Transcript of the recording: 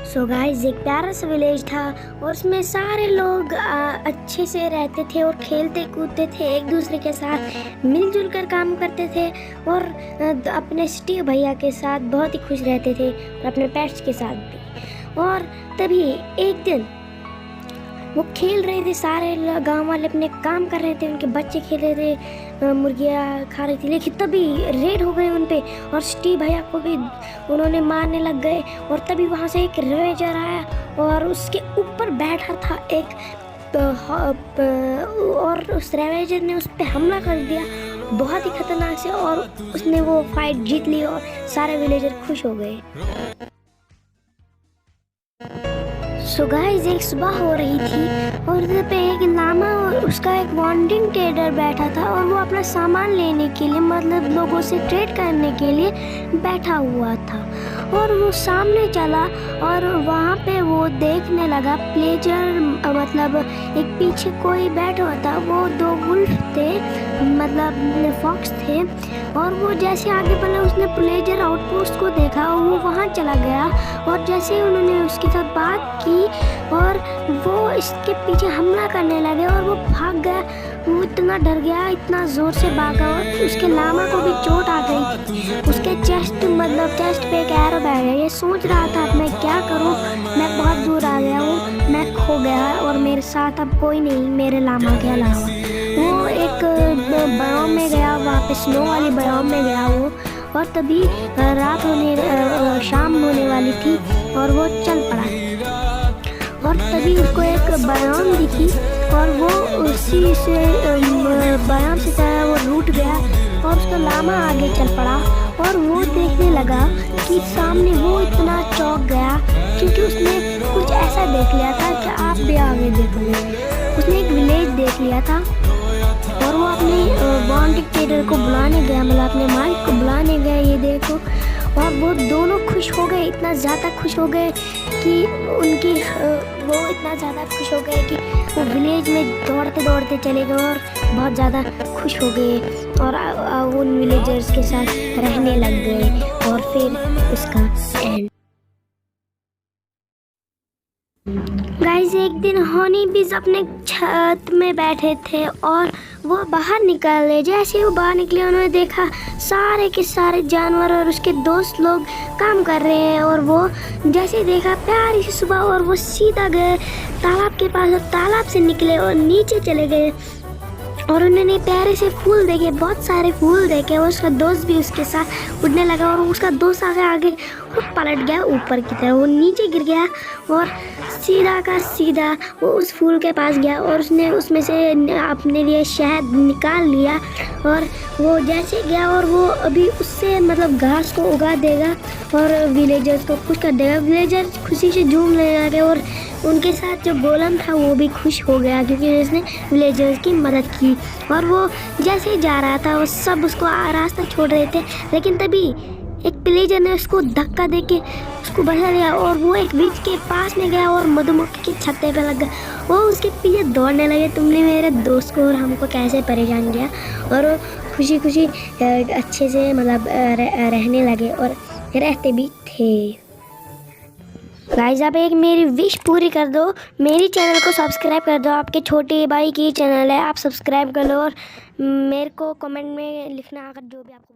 So guys एक प्यारा सा विलेज था और उसमें सारे लोग अच्छे से रहते थे और खेलते कूदते थे, एक दूसरे के साथ मिलजुल कर काम करते थे और अपने स्टीव भैया के साथ बहुत ही खुश रहते थे और अपने पेट्स के साथ भी। और तभी एक दिन वो खेल रहे थे, सारे गांव वाले अपने काम कर रहे थे, उनके बच्चे खेल रहे थे, मुर्गियाँ खा रही थी, लेकिन तभी रेड हो गए उन पे और स्टीव भैया को भी उन्होंने मारने लग गए। और तभी वहाँ से एक रेवेजर आया और उसके ऊपर बैठा था एक और उस रेवेजर ने उस पर हमला कर दिया बहुत ही खतरनाक से, और उसने वो फाइट जीत ली और सारे विलेजर खुश हो गए। सो गाइस एक सुबह हो रही थी और उधर पे एक लामा और उसका एक वॉन्डिंग ट्रेडर बैठा था और वो अपना सामान लेने के लिए, मतलब लोगों से ट्रेड करने के लिए बैठा हुआ था। और वो सामने चला और वहाँ पे वो देखने लगा प्लेजर, मतलब एक पीछे कोई बैठा हुआ था, वो दो वुल्फ थे, मतलब फॉक्स थे। और वो जैसे आगे बढ़ा उसने प्लेजर आउटपोस्ट को देखा और वो वहाँ चला गया और जैसे ही उन्होंने उसके साथ बात की और वो इसके पीछे हमला करने लगे और वो भाग गया। वो इतना डर गया, इतना ज़ोर से भागा और उसके लामा को भी चोट आ गई, उसके चेस्ट पे एक एरो बैठ गया। ये सोच रहा था अब मैं क्या करूं, मैं बहुत दूर आ गया हूँ, मैं खो गया और मेरे साथ अब कोई नहीं मेरे लामा के अलावा। वो एक बायोम में गया, वहाँ पे स्नो वाली बायोम में गया वो, और तभी शाम होने वाली थी और वो चल पड़ा और तभी उसको एक बायोम दिखी और वो उसी से बायोम से तरह वो रूठ गया और उसका लामा आगे चल पड़ा। और वो देखने लगा कि सामने वो इतना चौंक गया क्योंकि उसने कुछ ऐसा देख लिया था कि आप भी आगे देखोगे। उसने एक विलेज देख लिया था और वो अपने वॉन्डिंग ट्रेडर को बुलाने गया, मतलब अपने मालिक को बुलाने गया, ये देखो। और वो दोनों खुश हो गए, इतना ज़्यादा खुश हो गए कि वो इतना ज़्यादा खुश हो गए कि वो विलेज में दौड़ते दौड़ते चले गए और बहुत ज़्यादा खुश हो गए और उन विलेजर्स के साथ रहने लग गए। और फिर उसका एंड। गाइस एक दिन हनी बीज अपने छत में बैठे थे और वो बाहर निकले। जैसे ही वो बाहर निकले उन्होंने देखा सारे के सारे जानवर और उसके दोस्त लोग काम कर रहे हैं। और वो जैसे ही देखा प्यारी सी सुबह और वो सीधा गए तालाब के पास और तालाब से निकले और नीचे चले गए और उन्होंने प्यारे से फूल देखे, बहुत सारे फूल देखे और उसका दोस्त भी उसके साथ उड़ने लगा और उसका दोस्त आगे वो पलट गया ऊपर की तरफ, वो नीचे गिर गया और सीधा का सीधा वो उस फूल के पास गया और उसने उसमें से अपने लिए शहद निकाल लिया। और वो जैसे गया और वो अभी उससे मतलब घास को उगा देगा और विलेजर्स को खुश कर देगा। विलेजर्स खुशी से झूमने लगे और उनके साथ जो गोलम था वो भी खुश हो गया क्योंकि उसने विलेजर्स की मदद की। और वो जैसे ही जा रहा था वो सब उसको रास्ता छोड़ रहे थे, लेकिन तभी एक विलेजर ने उसको धक्का देके उसको बचा लिया और वो एक ब्रिज के पास में गया और मधुमक्खी के छत्ते पे लग गया। वो उसके पीछे दौड़ने लगे, तुमने मेरे दोस्त को और हमको कैसे परेशान किया। और वो खुशी खुशी अच्छे से मतलब रहने लगे और रहते भी थे। गाइस आप एक मेरी विश पूरी कर दो, मेरी चैनल को सब्सक्राइब कर दो, आपके छोटे भाई की चैनल है, आप सब्सक्राइब कर लो और मेरे को कमेंट में लिखना अगर जो भी आपको